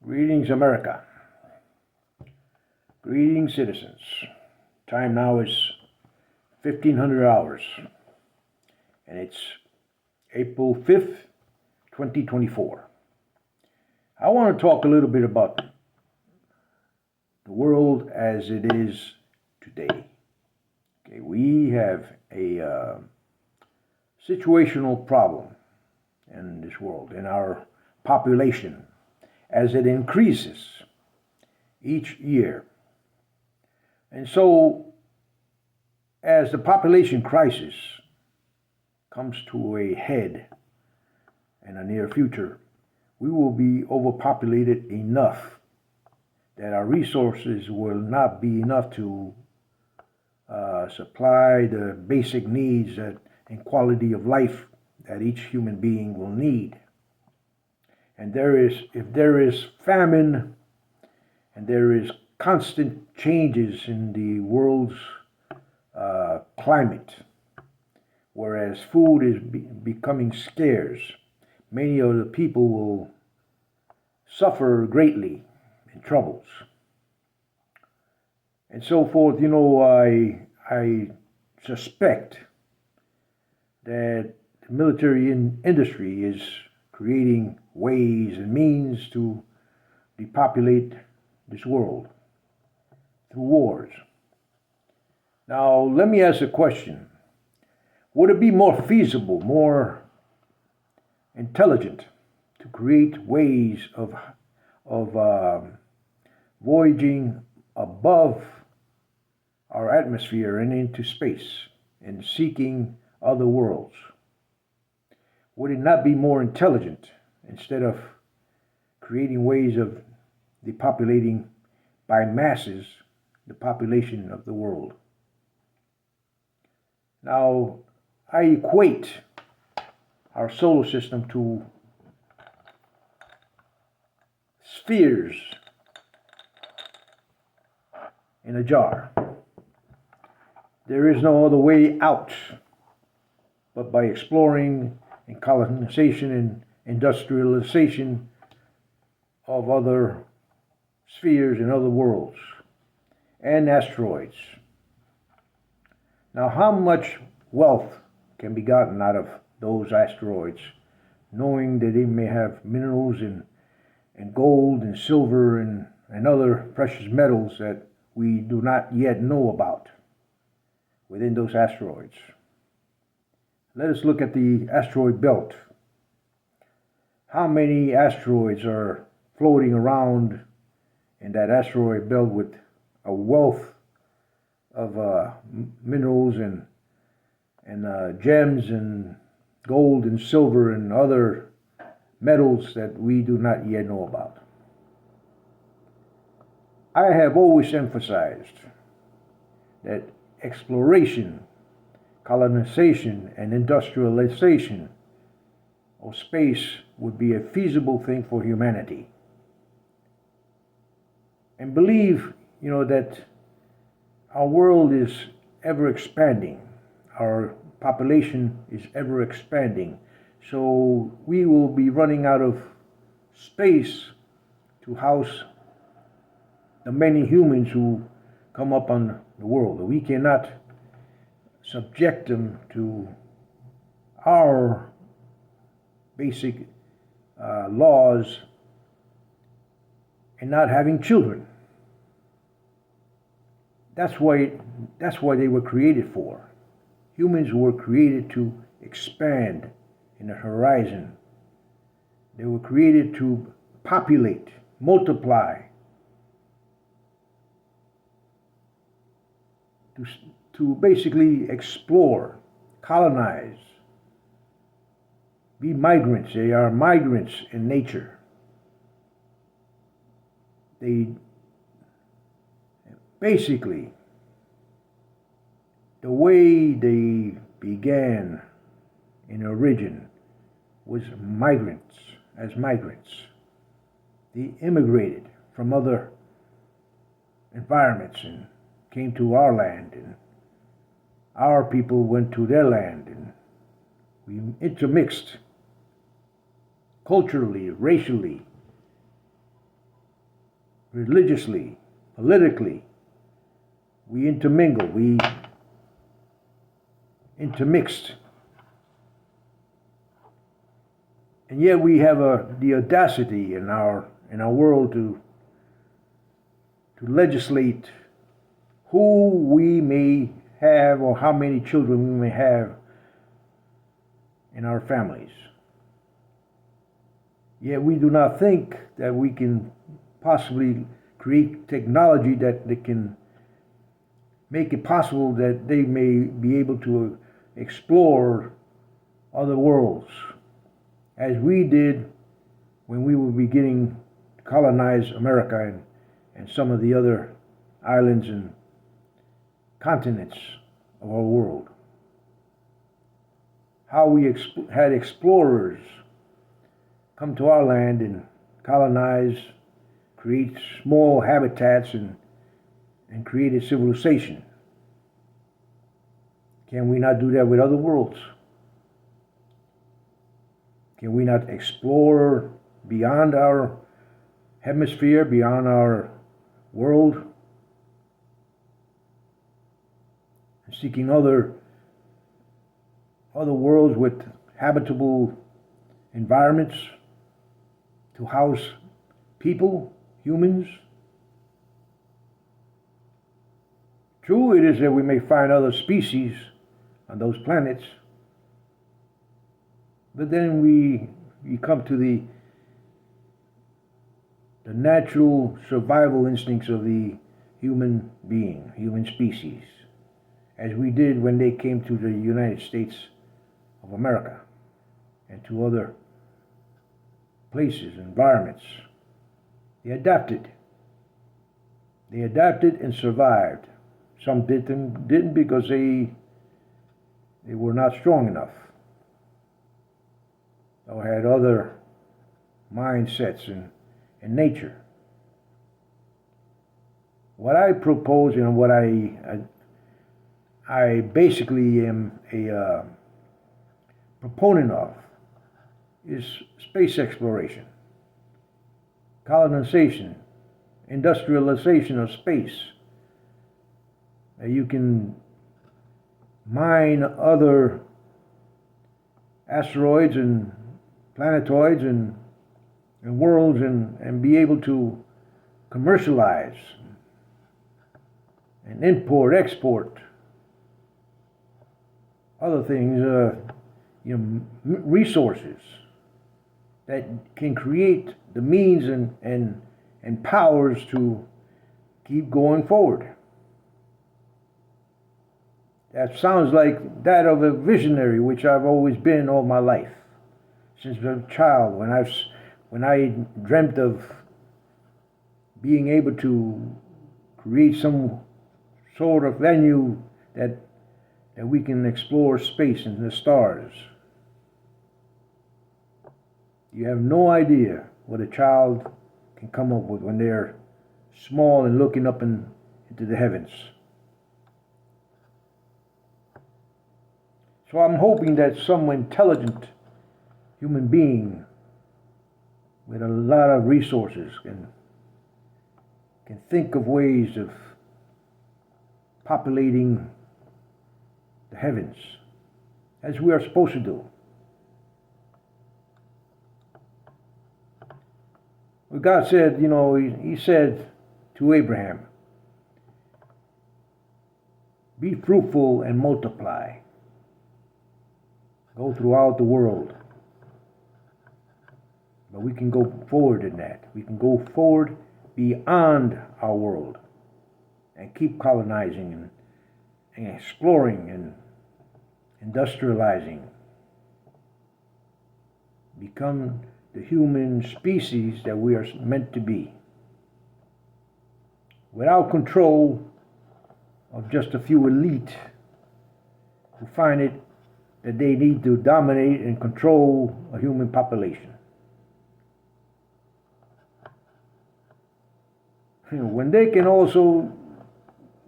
Greetings, America. Greetings, citizens. Time now is 1500 hours, and it's April 5th, 2024. I want to talk a little bit about the world as it is today. Okay, we have a situational problem in this world, in our population, as it increases each year. And so, as the population crisis comes to a head in the near future, we will be overpopulated enough that our resources will not be enough to supply the basic needs and quality of life that each human being will need. And if there is famine and there is constant changes in the world's climate, whereas food is becoming scarce, many of the people will suffer greatly in troubles and so forth. I suspect that the military industry is creating ways and means to depopulate this world through wars. Now, let me ask a question. Would it be more feasible, more intelligent to create ways of voyaging above our atmosphere and into space and seeking other worlds? Would it not be more intelligent, instead of creating ways of depopulating by masses the population of the world? Now, I equate our solar system to spheres in a jar. There is no other way out but by exploring and colonization and industrialization of other spheres and other worlds and asteroids. Now, how much wealth can be gotten out of those asteroids, knowing that they may have minerals and gold and silver and other precious metals that we do not yet know about within those asteroids? Let us look at the asteroid belt. How many asteroids are floating around in that asteroid belt with a wealth of minerals and gems and gold and silver and other metals that we do not yet know about? I have always emphasized that exploration, colonization, and industrialization of space would be a feasible thing for humanity. And believe, that our world is ever expanding. Our population is ever expanding. So we will be running out of space to house the many humans who come up on the world. We cannot subject them to our basic laws and not having children. That's why they were created for. Humans were created to expand in the horizon. They were created to populate, multiply, to basically explore, colonize, be migrants. They are migrants in nature. They basically, the way they began in origin was as migrants. They immigrated from other environments and came to our land, and our people went to their land, and we intermixed culturally, racially, religiously, politically. We intermingle, we intermixed. And yet we have the audacity in our world to legislate who we may have or how many children we may have in our families. Yet we do not think that we can possibly create technology that can make it possible that they may be able to explore other worlds, as we did when we were beginning to colonize America and some of the other islands and continents of our world. How we had explorers come to our land and colonize, create small habitats and create a civilization. Can we not do that with other worlds? Can we not explore beyond our hemisphere, beyond our world, seeking other worlds with habitable environments to house people, humans? True it is that we may find other species on those planets, but then we come to the natural survival instincts of the human being, human species, as we did when they came to the United States of America and to other places, environments. They adapted. They adapted and survived. Some didn't because they were not strong enough, or had other mindsets in nature. What I propose and what I basically am a proponent of is space exploration, colonization, industrialization of space. You can mine other asteroids and planetoids and worlds and be able to commercialize and import, export other things, resources that can create the means and powers to keep going forward. That sounds like that of a visionary, which I've always been all my life, since a child, when I dreamt of being able to create some sort of venue that we can explore space and the stars. You have no idea what a child can come up with when they're small and looking up into the heavens. So I'm hoping that some intelligent human being with a lot of resources can think of ways of populating the heavens as we are supposed to do. Well, God said, he said to Abraham, be fruitful and multiply. Go throughout the world. But we can go forward in that. We can go forward beyond our world and keep colonizing and exploring and industrializing. Become the human species that we are meant to be, without control of just a few elite who find it that they need to dominate and control a human population. When they can also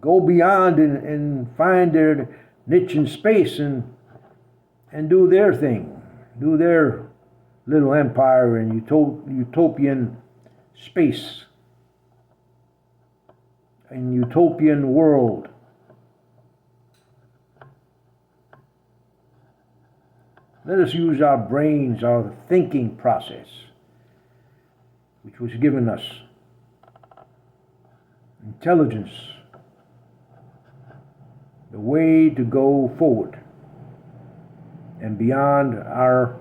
go beyond and find their niche in space and do their thing, do their little empire and utopian space and utopian world. Let us use our brains, our thinking process, which was given us, intelligence, the way to go forward and beyond our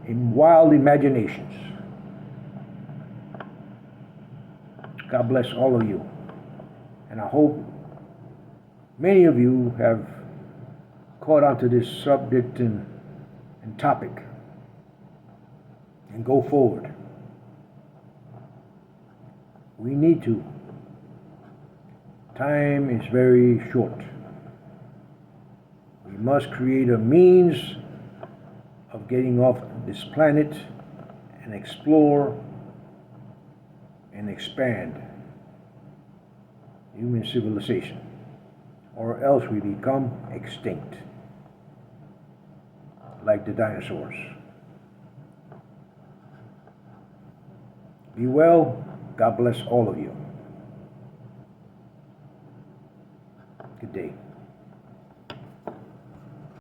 wild imaginations. God bless all of you. And I hope many of you have caught onto this subject and topic and go forward. We need to. Time is very short. We must create a means of getting off this planet and explore and expand human civilization, or else we become extinct like the dinosaurs. Be well. God bless all of you. Good day.